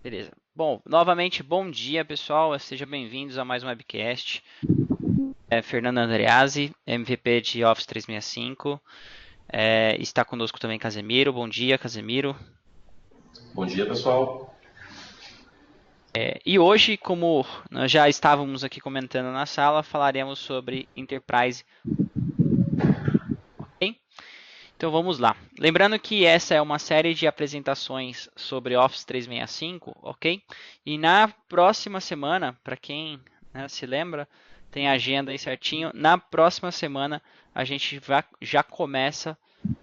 Beleza. Bom, novamente, bom dia, pessoal. Sejam bem-vindos a mais um webcast. Fernando Andreazzi, MVP de Office 365. Está conosco também Casemiro. Bom dia, Casemiro. Bom dia, pessoal. E hoje, como nós já estávamos aqui comentando na sala, falaremos sobre Enterprise. Ok? Então vamos lá. Lembrando que essa é uma série de apresentações sobre Office 365, ok? E na próxima semana, para quem, né, se lembra, tem a agenda aí certinho. Na próxima semana a gente já começa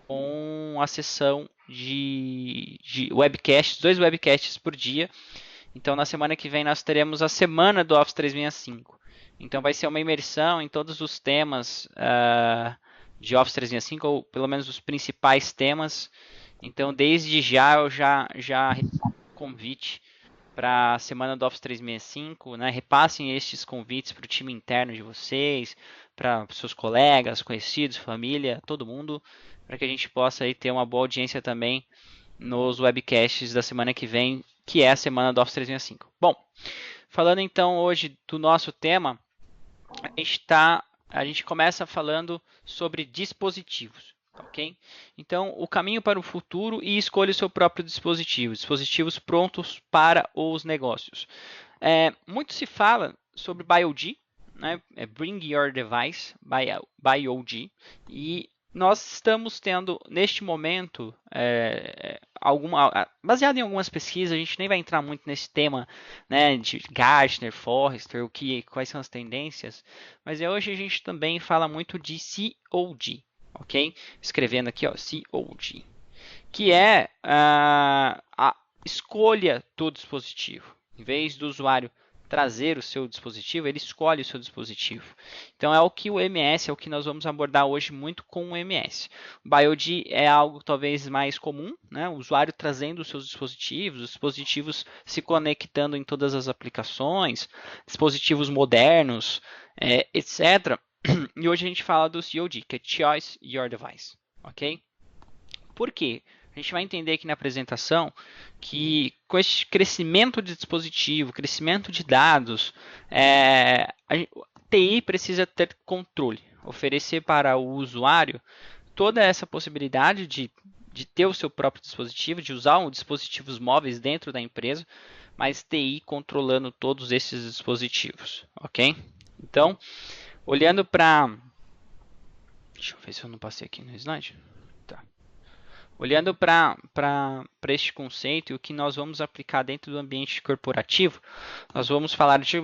com a sessão de webcasts, 2 webcasts por dia. Então na semana que vem nós teremos a semana do Office 365. Então vai ser uma imersão em todos os temas de Office 365, ou pelo menos os principais temas. Então desde já eu já convite para a semana do Office 365, né? Repassem estes convites para o time interno de vocês, para seus colegas, conhecidos, família, todo mundo, para que a gente possa aí ter uma boa audiência também nos webcasts da semana que vem, que é a semana do Office 365. Bom, falando então hoje do nosso tema, a gente começa falando sobre dispositivos. Ok? Então, o caminho para o futuro e escolha o seu próprio dispositivo, dispositivos prontos para os negócios. Muito se fala sobre BioD, né? Bring Your Device, BioD, e nós estamos tendo, neste momento, baseado em algumas pesquisas, a gente nem vai entrar muito nesse tema, né, de Gartner, Forrester, quais são as tendências, mas hoje a gente também fala muito de COD, ok? Escrevendo aqui, ó, COD, que é a escolha do dispositivo. Em vez do usuário trazer o seu dispositivo, ele escolhe o seu dispositivo. Então é o que o MS, é o que nós vamos abordar hoje muito com o MS. O BioD é algo talvez mais comum, né? O usuário trazendo os seus dispositivos, os dispositivos se conectando em todas as aplicações, dispositivos modernos, etc. E hoje a gente fala do COD, que é Choice Your Device, ok? Por quê? A gente vai entender aqui na apresentação que com esse crescimento de dispositivo, crescimento de dados, a TI precisa ter controle, oferecer para o usuário toda essa possibilidade de ter o seu próprio dispositivo, de usar dispositivos móveis dentro da empresa, mas TI controlando todos esses dispositivos, ok? Então, olhando para... Deixa eu ver se eu não passei aqui no slide. Tá. Olhando para este conceito e o que nós vamos aplicar dentro do ambiente corporativo, nós vamos falar de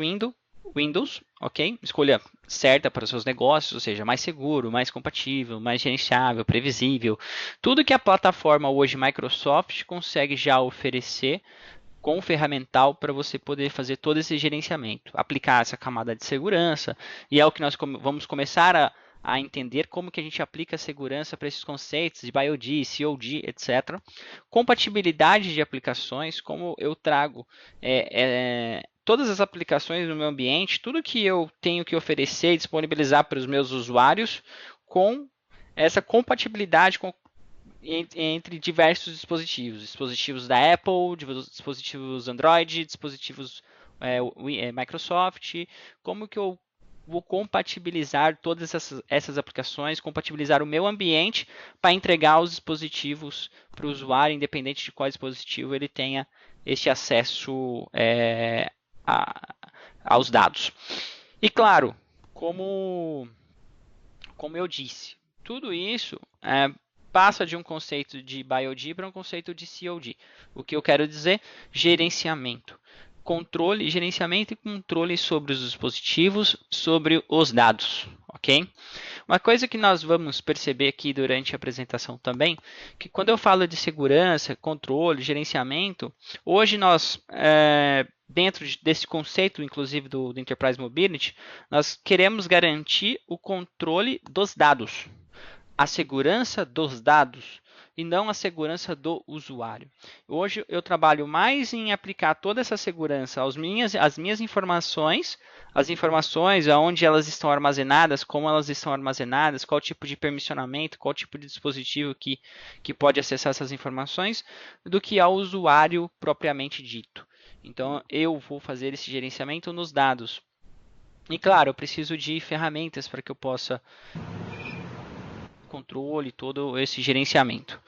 Windows, ok? Escolha certa para os seus negócios, ou seja, mais seguro, mais compatível, mais gerenciável, previsível. Tudo que a plataforma hoje Microsoft consegue já oferecer com o ferramental para você poder fazer todo esse gerenciamento, aplicar essa camada de segurança, e é o que nós vamos começar a entender como que a gente aplica a segurança para esses conceitos de BioD, COD, etc. Compatibilidade de aplicações, como eu trago todas as aplicações no meu ambiente, tudo que eu tenho que oferecer e disponibilizar para os meus usuários com essa compatibilidade com entre diversos dispositivos, dispositivos da Apple, dispositivos Android, dispositivos Microsoft, como que eu vou compatibilizar todas essas aplicações, compatibilizar o meu ambiente para entregar os dispositivos para o usuário, independente de qual dispositivo ele tenha este acesso a, aos dados. E claro, como eu disse, tudo isso passa de um conceito de BioD para um conceito de COD. O que eu quero dizer? Gerenciamento. Controle, gerenciamento e controle sobre os dispositivos, sobre os dados, ok? Uma coisa que nós vamos perceber aqui durante a apresentação também, que quando eu falo de segurança, controle, gerenciamento, hoje nós, dentro desse conceito, inclusive do Enterprise Mobility, nós queremos garantir o controle dos dados, a segurança dos dados e não a segurança do usuário. Hoje eu trabalho mais em aplicar toda essa segurança às minhas informações, as informações, aonde elas estão armazenadas, como elas estão armazenadas, qual tipo de permissionamento, qual tipo de dispositivo que pode acessar essas informações, do que ao usuário propriamente dito. Então eu vou fazer esse gerenciamento nos dados. E claro, eu preciso de ferramentas para que eu possa controle todo esse gerenciamento.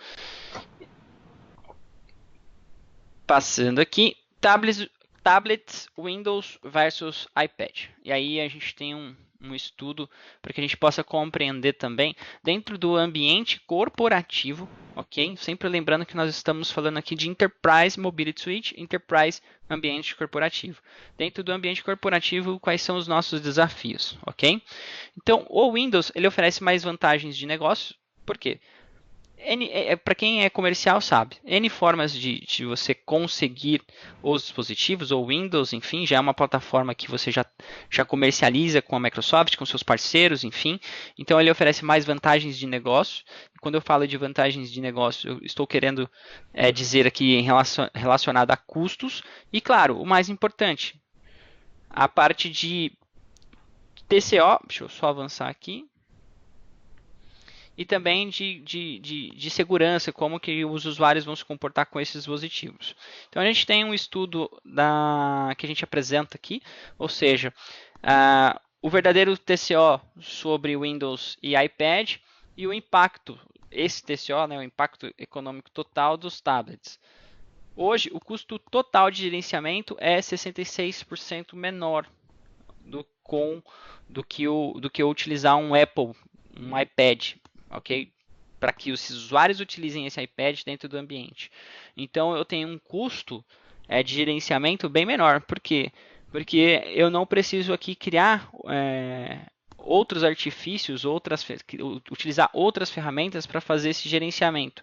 Passando aqui, tablets, Windows versus iPad. E aí a gente tem um estudo para que a gente possa compreender também dentro do ambiente corporativo, ok? Sempre lembrando que nós estamos falando aqui de Enterprise Mobility Suite, Enterprise Ambiente Corporativo. Dentro do ambiente corporativo, quais são os nossos desafios, ok? Então, o Windows ele oferece mais vantagens de negócio, por quê? Para quem é comercial sabe, N formas de você conseguir os dispositivos, ou Windows, enfim, já é uma plataforma que você já comercializa com a Microsoft, com seus parceiros, enfim. Então ele oferece mais vantagens de negócio. Quando eu falo de vantagens de negócio, eu estou querendo dizer aqui relacionado a custos. E claro, o mais importante, a parte de TCO, deixa eu só avançar aqui, e também de segurança, como que os usuários vão se comportar com esses dispositivos. Então a gente tem um estudo que a gente apresenta aqui, ou seja, o verdadeiro TCO sobre Windows e iPad e o impacto, esse TCO, né, o impacto econômico total dos tablets. Hoje, o custo total de gerenciamento é 66% menor do que eu utilizar um Apple, um iPad, ok? Para que os usuários utilizem esse iPad dentro do ambiente. Então eu tenho um custo de gerenciamento bem menor. Por quê? Porque eu não preciso aqui criar outros artifícios, utilizar outras ferramentas para fazer esse gerenciamento.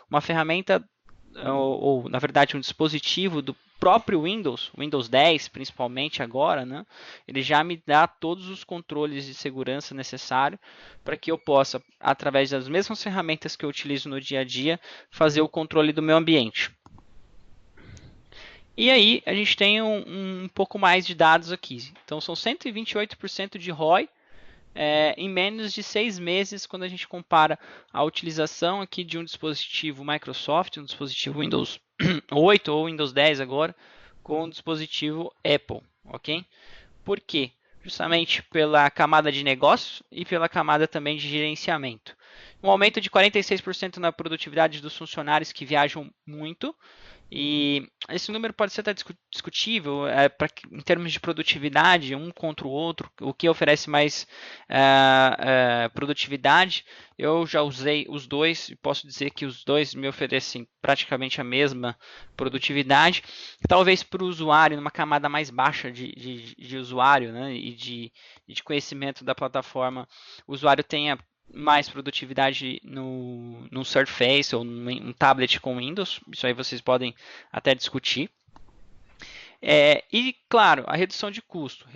Uma ferramenta ou na verdade um dispositivo do próprio Windows 10 principalmente agora, né, ele já me dá todos os controles de segurança necessários para que eu possa, através das mesmas ferramentas que eu utilizo no dia a dia, fazer o controle do meu ambiente. E aí a gente tem um pouco mais de dados aqui. Então são 128% de ROI em menos de 6 meses, quando a gente compara a utilização aqui de um dispositivo Microsoft, um dispositivo Windows 8 ou Windows 10 agora, com um dispositivo Apple, ok? Por quê? Justamente pela camada de negócio e pela camada também de gerenciamento. Um aumento de 46% na produtividade dos funcionários que viajam muito, e esse número pode ser até discutível em termos de produtividade, um contra o outro, o que oferece mais produtividade. Eu já usei os dois e posso dizer que os dois me oferecem praticamente a mesma produtividade. Talvez para o usuário, numa camada mais baixa de usuário, né, e de conhecimento da plataforma, o usuário tenha mais produtividade no Surface ou num tablet com Windows. Isso aí vocês podem até discutir. E, claro, a redução de custo,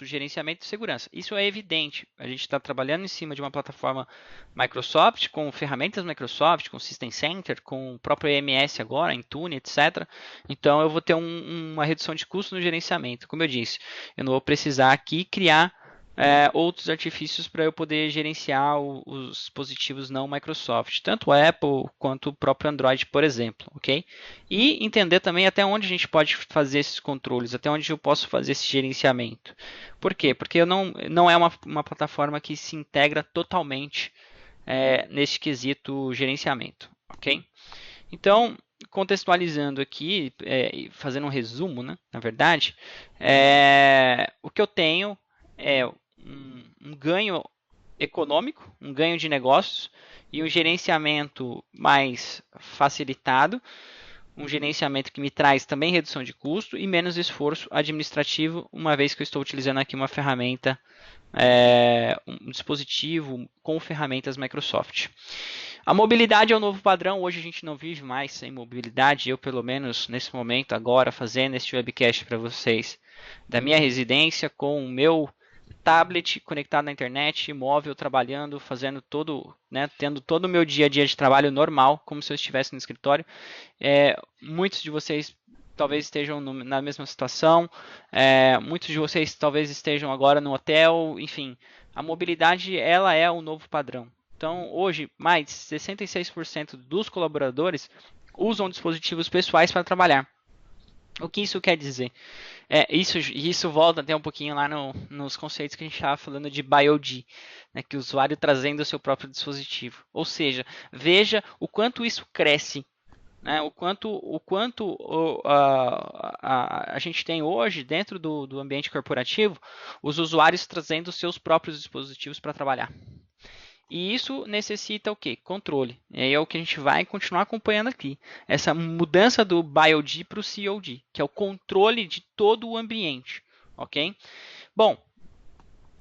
gerenciamento e segurança. Isso é evidente. A gente está trabalhando em cima de uma plataforma Microsoft, com ferramentas Microsoft, com System Center, com o próprio EMS agora, Intune, etc. Então, eu vou ter uma redução de custo no gerenciamento. Como eu disse, eu não vou precisar aqui criar outros artifícios para eu poder gerenciar os dispositivos não Microsoft, tanto o Apple quanto o próprio Android, por exemplo, ok? E entender também até onde a gente pode fazer esses controles, até onde eu posso fazer esse gerenciamento. Por quê? Porque não é uma plataforma que se integra totalmente nesse quesito gerenciamento, ok? Então, contextualizando aqui, fazendo um resumo, né, na verdade, o que eu tenho é um ganho econômico, um ganho de negócios e um gerenciamento mais facilitado, um gerenciamento que me traz também redução de custo e menos esforço administrativo, uma vez que eu estou utilizando aqui uma ferramenta, um dispositivo com ferramentas Microsoft. A mobilidade é o novo padrão, hoje a gente não vive mais sem mobilidade, eu pelo menos nesse momento agora fazendo este webcast para vocês da minha residência com o meu tablet conectado na internet, móvel, trabalhando, fazendo tendo todo o meu dia a dia de trabalho normal, como se eu estivesse no escritório. Muitos de vocês talvez estejam na mesma situação, muitos de vocês talvez estejam agora no hotel, enfim, a mobilidade ela é o novo padrão. Então, hoje, mais de 66% dos colaboradores usam dispositivos pessoais para trabalhar. O que isso quer dizer? Isso volta até um pouquinho lá nos conceitos que a gente estava falando de BioD, né, que o usuário trazendo o seu próprio dispositivo. Ou seja, veja o quanto isso cresce, né, a gente tem hoje dentro do ambiente corporativo os usuários trazendo os seus próprios dispositivos para trabalhar. E isso necessita o quê? Controle. E aí é o que a gente vai continuar acompanhando aqui. Essa mudança do BioD para o COD, que é o controle de todo o ambiente. Ok? Bom,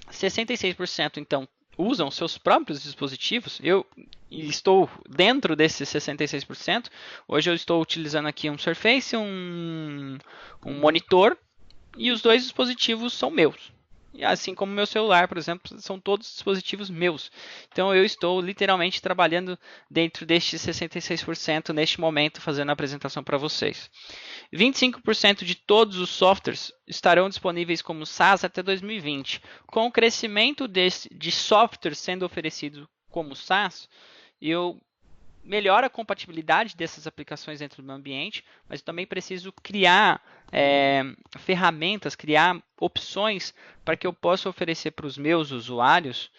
66% então usam seus próprios dispositivos. Eu estou dentro desses 66%. Hoje eu estou utilizando aqui um Surface, um monitor, e os dois dispositivos são meus. E assim como meu celular, por exemplo, são todos dispositivos meus. Então eu estou literalmente trabalhando dentro destes 66% neste momento, fazendo a apresentação para vocês. 25% de todos os softwares estarão disponíveis como SaaS até 2020. Com o crescimento de softwares sendo oferecido como SaaS, eu melhora a compatibilidade dessas aplicações dentro do meu ambiente, mas também preciso criar ferramentas, criar opções para que eu possa oferecer para os meus usuários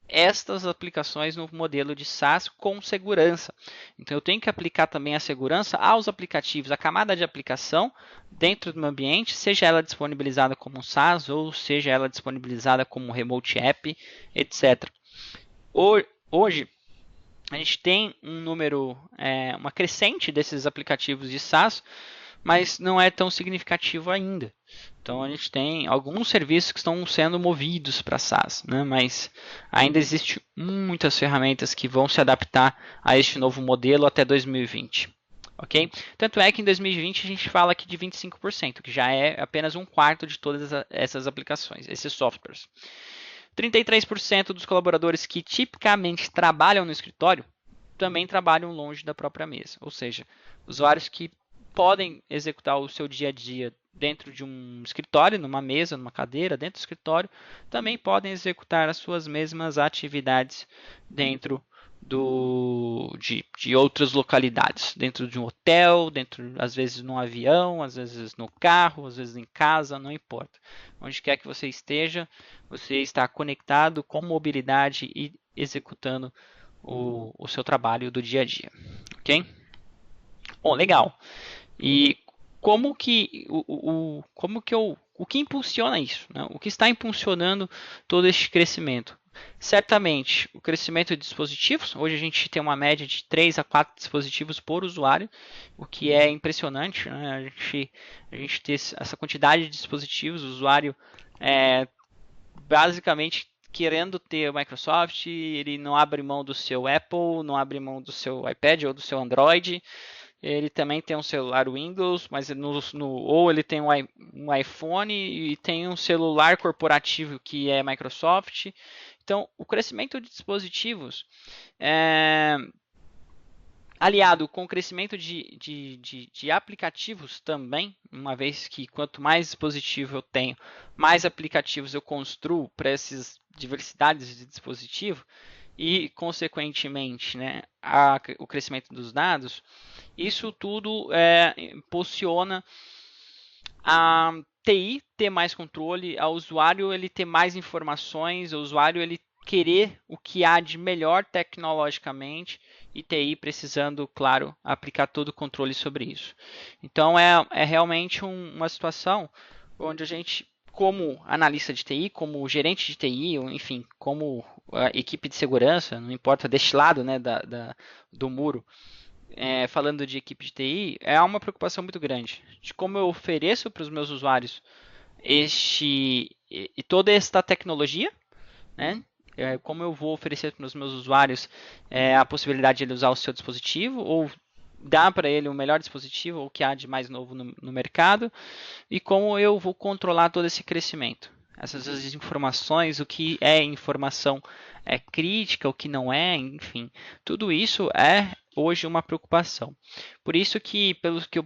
estas aplicações no modelo de SaaS com segurança. Então eu tenho que aplicar também a segurança aos aplicativos, a camada de aplicação dentro do meu ambiente, seja ela disponibilizada como SaaS ou seja ela disponibilizada como Remote App, etc. Hoje a gente tem um número, uma crescente desses aplicativos de SaaS, mas não é tão significativo ainda. Então a gente tem alguns serviços que estão sendo movidos para SaaS, né? Mas ainda existe muitas ferramentas que vão se adaptar a este novo modelo até 2020. Ok? Tanto é que em 2020 a gente fala aqui de 25%, que já é apenas um quarto de todas essas aplicações, esses softwares. 33% dos colaboradores que tipicamente trabalham no escritório também trabalham longe da própria mesa, ou seja, usuários que podem executar o seu dia a dia dentro de um escritório, numa mesa, numa cadeira, dentro do escritório, também podem executar as suas mesmas atividades dentro de outras localidades, dentro de um hotel, dentro às vezes num avião, às vezes no carro, às vezes em casa, não importa. Onde quer que você esteja, você está conectado com mobilidade e executando o seu trabalho do dia a dia, ok? Bom, legal. E o que impulsiona isso? Né? O que está impulsionando todo este crescimento? Certamente o crescimento de dispositivos. Hoje a gente tem uma média de 3 a 4 dispositivos por usuário, o que é impressionante. Né? A gente ter essa quantidade de dispositivos, o usuário basicamente querendo ter o Microsoft, ele não abre mão do seu Apple, não abre mão do seu iPad ou do seu Android. Ele também tem um celular Windows, mas ou ele tem um iPhone e tem um celular corporativo que é Microsoft. Então, o crescimento de dispositivos, aliado com o crescimento de aplicativos também, uma vez que quanto mais dispositivo eu tenho, mais aplicativos eu construo para essas diversidades de dispositivo e, consequentemente, né, o crescimento dos dados, isso tudo impulsiona a TI ter mais controle, ao usuário ele ter mais informações, ao usuário ele querer o que há de melhor tecnologicamente e TI precisando, claro, aplicar todo o controle sobre isso. Então é realmente uma situação onde a gente, como analista de TI, como gerente de TI, enfim, como equipe de segurança, não importa deste lado, né, do muro, falando de equipe de TI, é uma preocupação muito grande de como eu ofereço para os meus usuários toda esta tecnologia, né? Como eu vou oferecer para os meus usuários a possibilidade de ele usar o seu dispositivo ou dar para ele o melhor dispositivo ou o que há de mais novo no mercado e como eu vou controlar todo esse crescimento. Essas informações, o que é informação crítica, o que não é, enfim, tudo isso é hoje uma preocupação. Por isso que, pelo que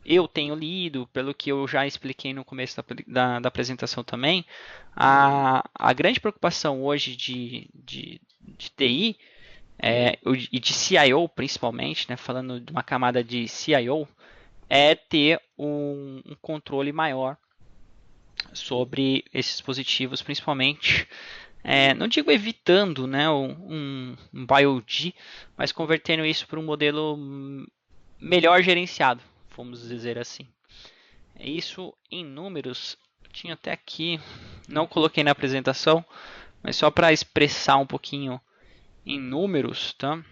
eu tenho lido, pelo que eu já expliquei no começo da apresentação também, a grande preocupação hoje de TI e de CIO principalmente, né, falando de uma camada de CIO, é ter um controle maior sobre esses dispositivos, principalmente, não digo evitando, né, um BioD, mas convertendo isso para um modelo melhor gerenciado, vamos dizer assim. Isso em números, tinha até aqui, não coloquei na apresentação, mas só para expressar um pouquinho em números, tá?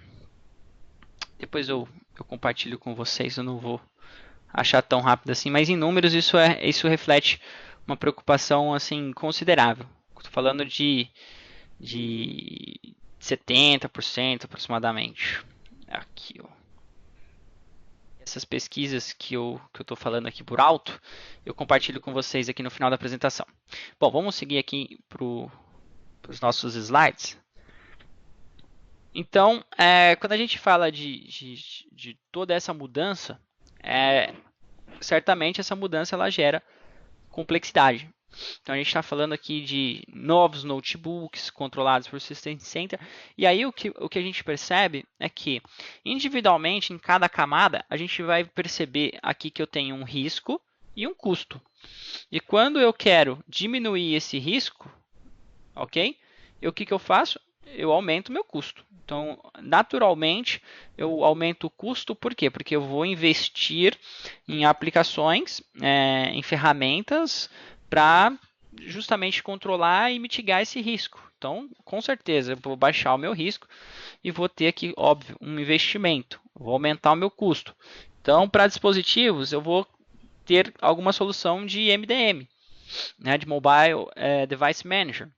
Depois eu compartilho com vocês, eu não vou achar tão rápido assim, mas em números isso reflete uma preocupação assim considerável. Estou falando de 70% aproximadamente. Aqui, ó. Essas pesquisas que eu estou falando aqui por alto, eu compartilho com vocês aqui no final da apresentação. Bom, vamos seguir aqui para os nossos slides. Então, quando a gente fala de toda essa mudança, certamente essa mudança ela gera complexidade. Então a gente está falando aqui de novos notebooks controlados por System Center. E aí o que a gente percebe é que individualmente em cada camada a gente vai perceber aqui que eu tenho um risco e um custo. E quando eu quero diminuir esse risco, ok? O que eu faço? Eu aumento o meu custo. Então, naturalmente, eu aumento o custo, por quê? Porque eu vou investir em aplicações, em ferramentas, para justamente controlar e mitigar esse risco. Então, com certeza, eu vou baixar o meu risco e vou ter aqui, óbvio, um investimento. Vou aumentar o meu custo. Então, para dispositivos, eu vou ter alguma solução de MDM, né, de Mobile Device Manager.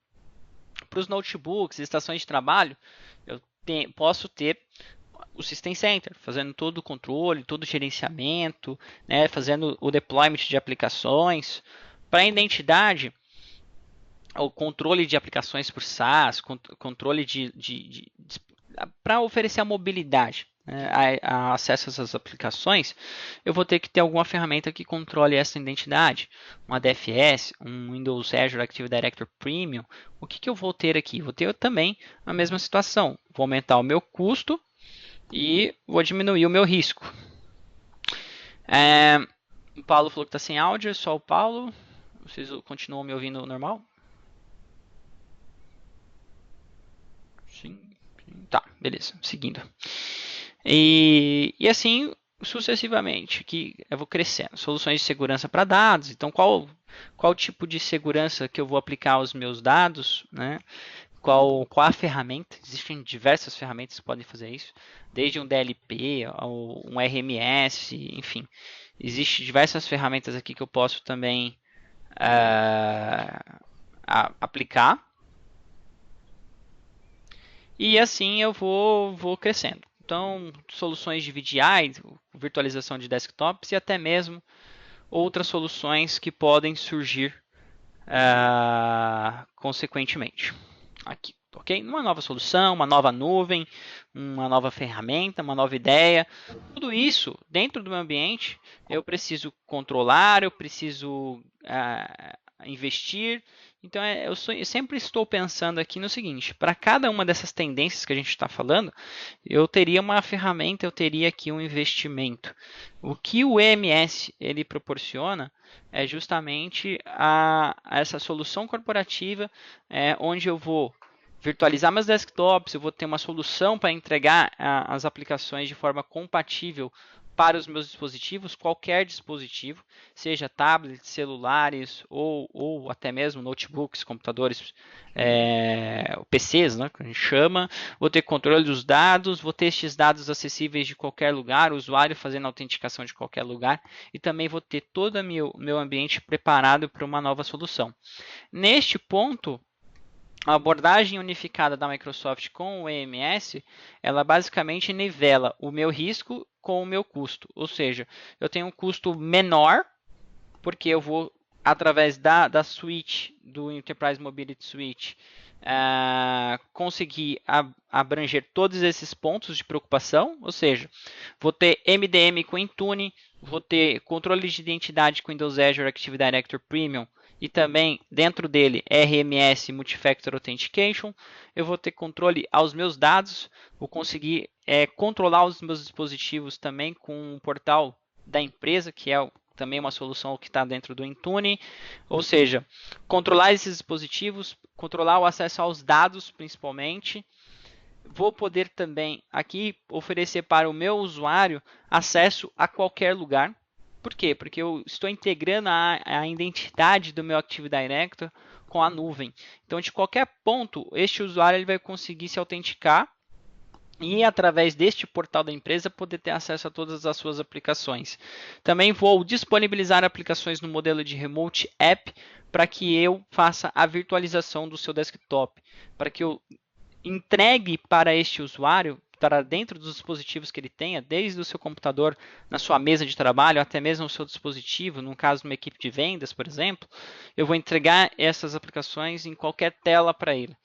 Para os notebooks e estações de trabalho, eu posso ter o System Center, fazendo todo o controle, todo o gerenciamento, né, fazendo o deployment de aplicações. Para a identidade, o controle de aplicações por SaaS, controle para oferecer a mobilidade, né, a acesso a essas aplicações, eu vou ter que ter alguma ferramenta que controle essa identidade, uma DFS, um Windows Azure Active Directory Premium. O que eu vou ter aqui? Vou ter também a mesma situação, vou aumentar o meu custo e vou diminuir o meu risco. O Paulo falou que está sem áudio, só o Paulo. Vocês continuam me ouvindo normal? Sim. Tá, beleza. Seguindo. E assim sucessivamente, que eu vou crescendo. Soluções de segurança para dados. Então, qual tipo de segurança que eu vou aplicar aos meus dados, né? Qual a ferramenta? Existem diversas ferramentas que podem fazer isso, desde um DLP, um RMS, enfim. Existem diversas ferramentas aqui que eu posso também aplicar. E assim eu vou crescendo. Então, soluções de VDI, virtualização de desktops e até mesmo outras soluções que podem surgir consequentemente. Aqui, ok? Uma nova solução, uma nova nuvem, uma nova ferramenta, uma nova ideia. Tudo isso dentro do meu ambiente eu preciso controlar, eu preciso investir. Então, eu sempre estou pensando aqui no seguinte: para cada uma dessas tendências que a gente está falando, eu teria uma ferramenta, eu teria aqui um investimento. O que o EMS ele proporciona é justamente essa solução corporativa, onde eu vou virtualizar meus desktops, eu vou ter uma solução para entregar as aplicações de forma compatível para os meus dispositivos, qualquer dispositivo, seja tablets, celulares ou até mesmo notebooks, computadores, PCs, né, que a gente chama. Vou ter controle dos dados, vou ter estes dados acessíveis de qualquer lugar, o usuário fazendo autenticação de qualquer lugar, e também vou ter todo o meu ambiente preparado para uma nova solução. Neste ponto, a abordagem unificada da Microsoft com o EMS, ela basicamente nivela o meu risco com o meu custo. Ou seja, eu tenho um custo menor, porque eu vou, através da suite, do Enterprise Mobility Suite, conseguir abranger todos esses pontos de preocupação. Ou seja, vou ter MDM com Intune, vou ter controle de identidade com Windows Azure Active Directory Premium, e também dentro dele RMS Multifactor Authentication. Eu vou ter controle aos meus dados, vou conseguir controlar os meus dispositivos também com um portal da empresa, que é também uma solução que está dentro do Intune, ou seja, controlar esses dispositivos, controlar o acesso aos dados principalmente. Vou poder também aqui oferecer para o meu usuário acesso a qualquer lugar. Por quê? Porque eu estou integrando a identidade do meu Active Directory com a nuvem. Então, de qualquer ponto, este usuário ele vai conseguir se autenticar e, através deste portal da empresa, poder ter acesso a todas as suas aplicações. Também vou disponibilizar aplicações no modelo de Remote App para que eu faça a virtualização do seu desktop, para que eu entregue para este usuário, para dentro dos dispositivos que ele tenha, desde o seu computador, na sua mesa de trabalho, até mesmo o seu dispositivo, no caso de uma equipe de vendas, por exemplo, eu vou entregar essas aplicações em qualquer tela para ele,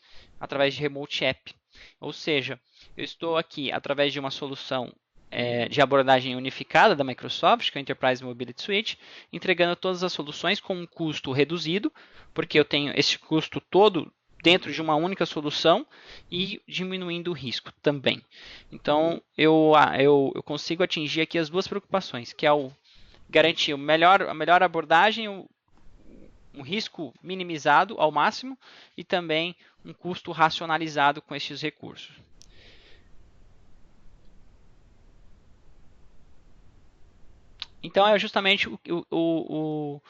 através de Remote App. Ou seja, eu estou aqui através de uma solução de abordagem unificada da Microsoft, que é o Enterprise Mobility Suite, entregando todas as soluções com um custo reduzido, porque eu tenho esse custo todo dentro de uma única solução e diminuindo o risco também. Então, eu consigo atingir aqui as duas preocupações, que é o garantir a melhor abordagem, um risco minimizado ao máximo e também um custo racionalizado com esses recursos. Então, é justamente o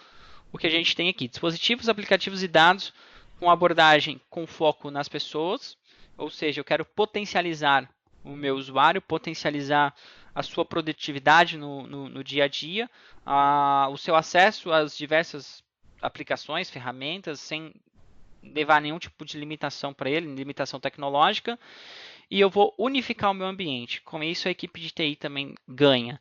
que a gente tem aqui. Dispositivos, aplicativos e dados com abordagem com foco nas pessoas, ou seja, eu quero potencializar o meu usuário, potencializar a sua produtividade no dia a dia, o seu acesso às diversas aplicações, ferramentas, sem levar nenhum tipo de limitação para ele, limitação tecnológica, e eu vou unificar o meu ambiente. Com isso, a equipe de TI também ganha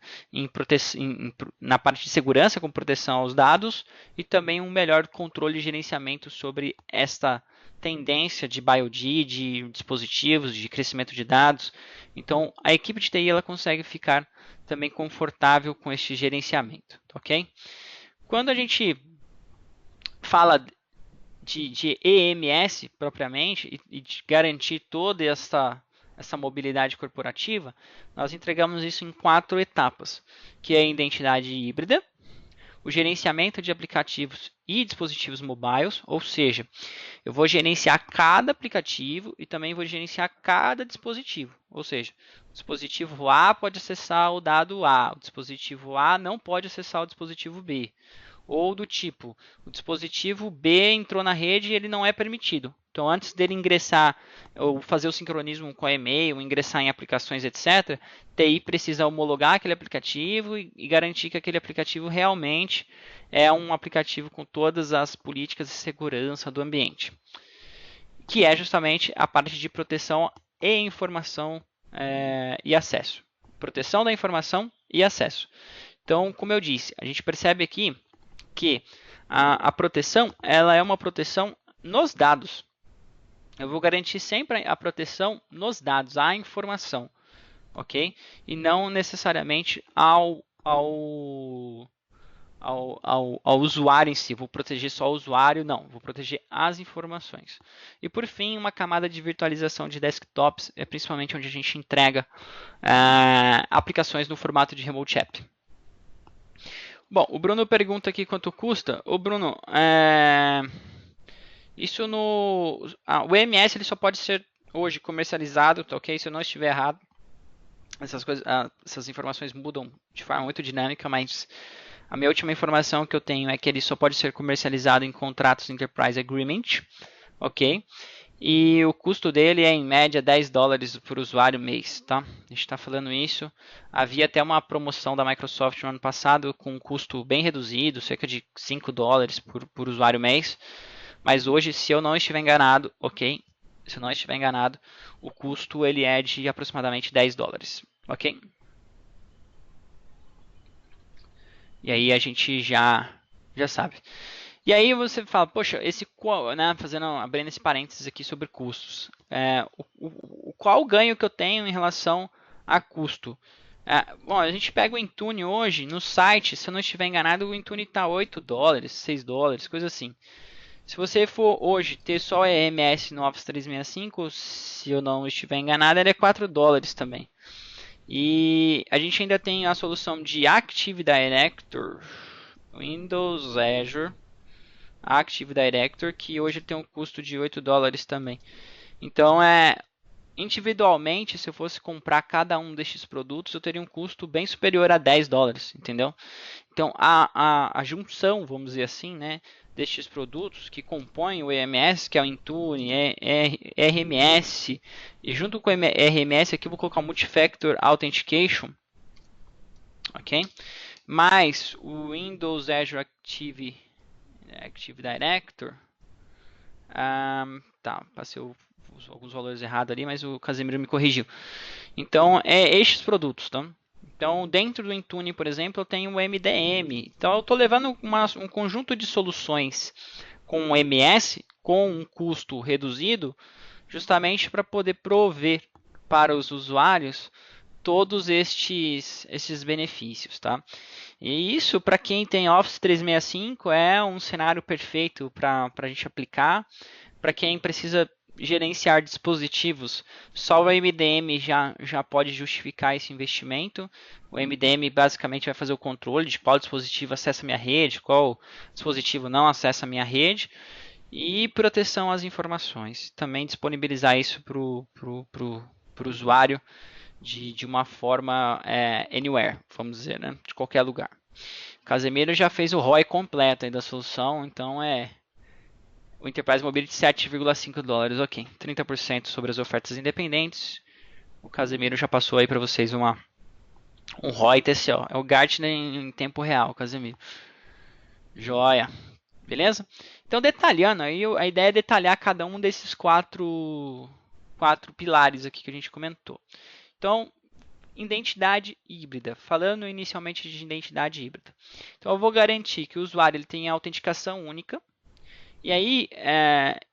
na parte de segurança, com proteção aos dados, e também um melhor controle e gerenciamento sobre esta tendência de BioD, de dispositivos, de crescimento de dados. Então, a equipe de TI ela consegue ficar também confortável com este gerenciamento, ok? Quando a gente fala de EMS propriamente e de garantir toda essa mobilidade corporativa, nós entregamos isso em 4 etapas, que é a identidade híbrida, o gerenciamento de aplicativos e dispositivos mobiles, ou seja, eu vou gerenciar cada aplicativo e também vou gerenciar cada dispositivo, ou seja, o dispositivo A pode acessar o dado A, o dispositivo A não pode acessar o dispositivo B. Ou do tipo, o dispositivo B entrou na rede e ele não é permitido. Então, antes dele ingressar ou fazer o sincronismo com a e-mail, ingressar em aplicações, etc., TI precisa homologar aquele aplicativo e garantir que aquele aplicativo realmente é um aplicativo com todas as políticas de segurança do ambiente, que é justamente a parte de proteção e informação e acesso. Proteção da informação e acesso. Então, como eu disse, a gente percebe aqui que a proteção ela é uma proteção nos dados. Eu vou garantir sempre a proteção nos dados, à informação, ok? E não necessariamente ao usuário em si. Vou proteger só o usuário, não. Vou proteger as informações. E por fim, uma camada de virtualização de desktops, é principalmente onde a gente entrega aplicações no formato de Remote App. Bom, o Bruno pergunta aqui quanto custa. Ô Bruno, isso o EMS ele só pode ser hoje comercializado, tá ok? Se eu não estiver errado, essas informações mudam de forma muito dinâmica, mas a minha última informação que eu tenho é que ele só pode ser comercializado em contratos Enterprise Agreement, ok? E o custo dele é em média $10 por usuário mês, tá? A gente está falando isso. Havia até uma promoção da Microsoft no ano passado com um custo bem reduzido, cerca de $5 por usuário mês. Mas hoje, se eu não estiver enganado, ok? Se eu não estiver enganado, o custo ele é de aproximadamente $10, ok? E aí a gente já sabe. E aí você fala, poxa, né, abrindo esse parênteses aqui sobre custos, qual o ganho que eu tenho em relação a custo? Bom, a gente pega o Intune hoje, no site, se eu não estiver enganado, o Intune está $8, $6, coisa assim. Se você for hoje ter só EMS no Office 365, se eu não estiver enganado, ele é $4 também. E a gente ainda tem a solução de Active Director, Windows Azure, Active Director, que hoje tem um custo de $8 também. Então, individualmente, se eu fosse comprar cada um destes produtos, eu teria um custo bem superior a $10, entendeu? Então, a junção, vamos dizer assim, né, destes produtos que compõem o EMS, que é o Intune, RMS, e junto com o RMS aqui eu vou colocar o Multifactor Authentication, ok? Mais o Windows Azure Active Director. Tá, passei alguns valores errados ali, mas o Casemiro me corrigiu. Então, estes produtos, tá? Então, dentro do Intune, por exemplo, eu tenho o MDM. Então, eu estou levando um conjunto de soluções com o MS, com um custo reduzido, justamente para poder prover para os usuários todos estes benefícios, tá? E isso, para quem tem Office 365, é um cenário perfeito para a gente aplicar. Para quem precisa gerenciar dispositivos, só o MDM já pode justificar esse investimento. O MDM basicamente vai fazer o controle de qual dispositivo acessa a minha rede, qual dispositivo não acessa a minha rede, e proteção às informações. Também disponibilizar isso para o usuário de uma forma anywhere, vamos dizer, né? De qualquer lugar. O Casemiro já fez o ROI completo aí da solução, então o Enterprise Mobility $7,5, ok. 30% sobre as ofertas independentes. O Casemiro já passou aí para vocês um ROI TCO. É o Gartner em tempo real, Casemiro. Joia. Beleza? Então, detalhando, aí a ideia é detalhar cada um desses quatro pilares aqui que a gente comentou. Então, identidade híbrida. Falando inicialmente de identidade híbrida. Então, eu vou garantir que o usuário ele tenha autenticação única. E aí,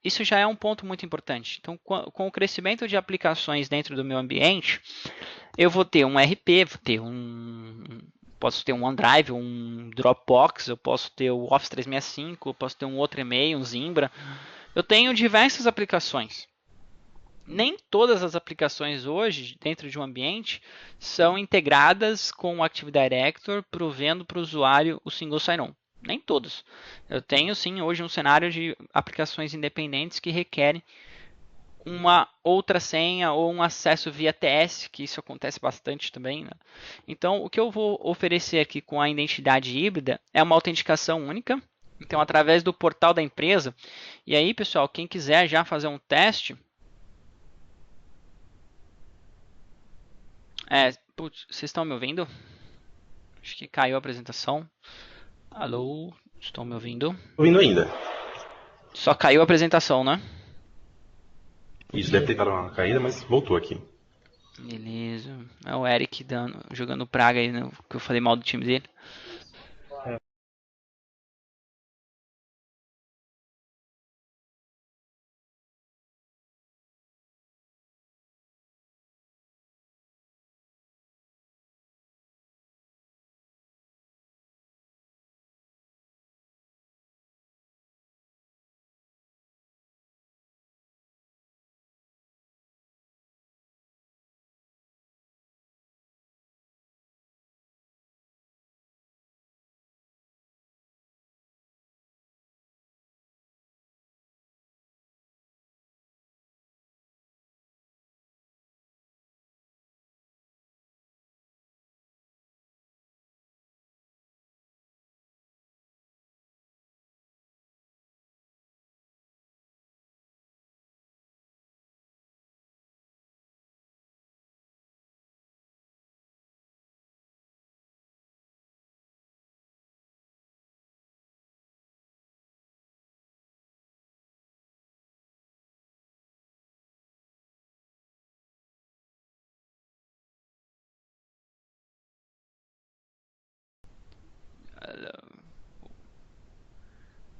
isso já é um ponto muito importante. Então, com o crescimento de aplicações dentro do meu ambiente, eu vou ter um RP, posso ter um OneDrive, um Dropbox, eu posso ter o Office 365, eu posso ter um outro e-mail, um Zimbra. Eu tenho diversas aplicações. Nem todas as aplicações hoje, dentro de um ambiente, são integradas com o Active Director, provendo para o usuário o single sign-on. Nem todos. Eu tenho sim hoje um cenário de aplicações independentes que requerem uma outra senha ou um acesso via TS, que isso acontece bastante também, né? Então, o que eu vou oferecer aqui com a identidade híbrida é uma autenticação única. Então, através do portal da empresa. E aí, pessoal, quem quiser já fazer um teste, putz, vocês estão me ouvindo? Acho que caiu a apresentação. Alô, estão me ouvindo? Ouvindo ainda. Só caiu a apresentação, né? Isso deve ter dado uma caída, mas voltou aqui. Beleza. É o Eric jogando praga aí, né? Que eu falei mal do time dele.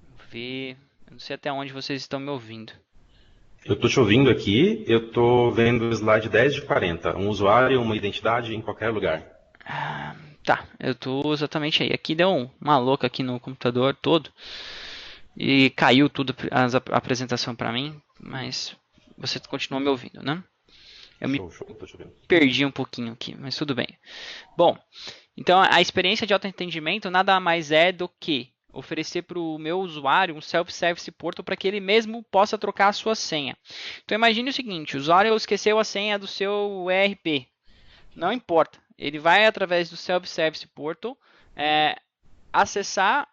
Vamos ver. Eu não sei até onde vocês estão me ouvindo. Eu tô te ouvindo aqui, eu tô vendo o slide 10 de 40. Um usuário, uma identidade em qualquer lugar. Tá, eu tô exatamente aí. Aqui deu uma louca aqui no computador todo. E caiu tudo a apresentação para mim, mas você continua me ouvindo, né? Eu me Show, tô te vendo. perdi um pouquinho aqui, mas tudo bem. Bom, então a experiência de autoatendimento nada mais é do que oferecer para o meu usuário um self-service portal para que ele mesmo possa trocar a sua senha. Então imagine o seguinte, o usuário esqueceu a senha do seu ERP. Não importa, ele vai através do self-service portal acessar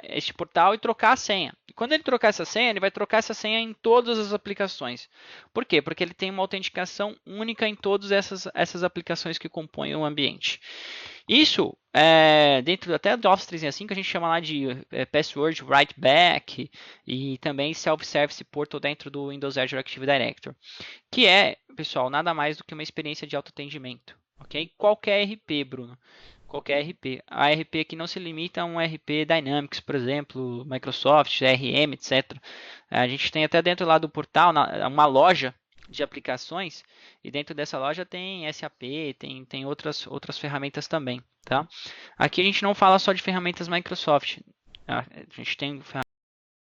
este portal e trocar a senha. E quando ele trocar essa senha, ele vai trocar essa senha em todas as aplicações. Por quê? Porque ele tem uma autenticação única em todas essas aplicações que compõem o ambiente. Isso, dentro até do Office 365, a gente chama lá de Password Write Back e também Self-Service Portal dentro do Windows Azure Active Directory. Que é, pessoal, nada mais do que uma experiência de autoatendimento. Ok? Qualquer RP, Bruno. Qualquer RP. A RP aqui não se limita a um RP Dynamics, por exemplo, Microsoft, RM, etc. A gente tem até dentro lá do portal uma loja de aplicações e dentro dessa loja tem SAP, tem outras ferramentas também. Tá? Aqui a gente não fala só de ferramentas Microsoft. A gente tem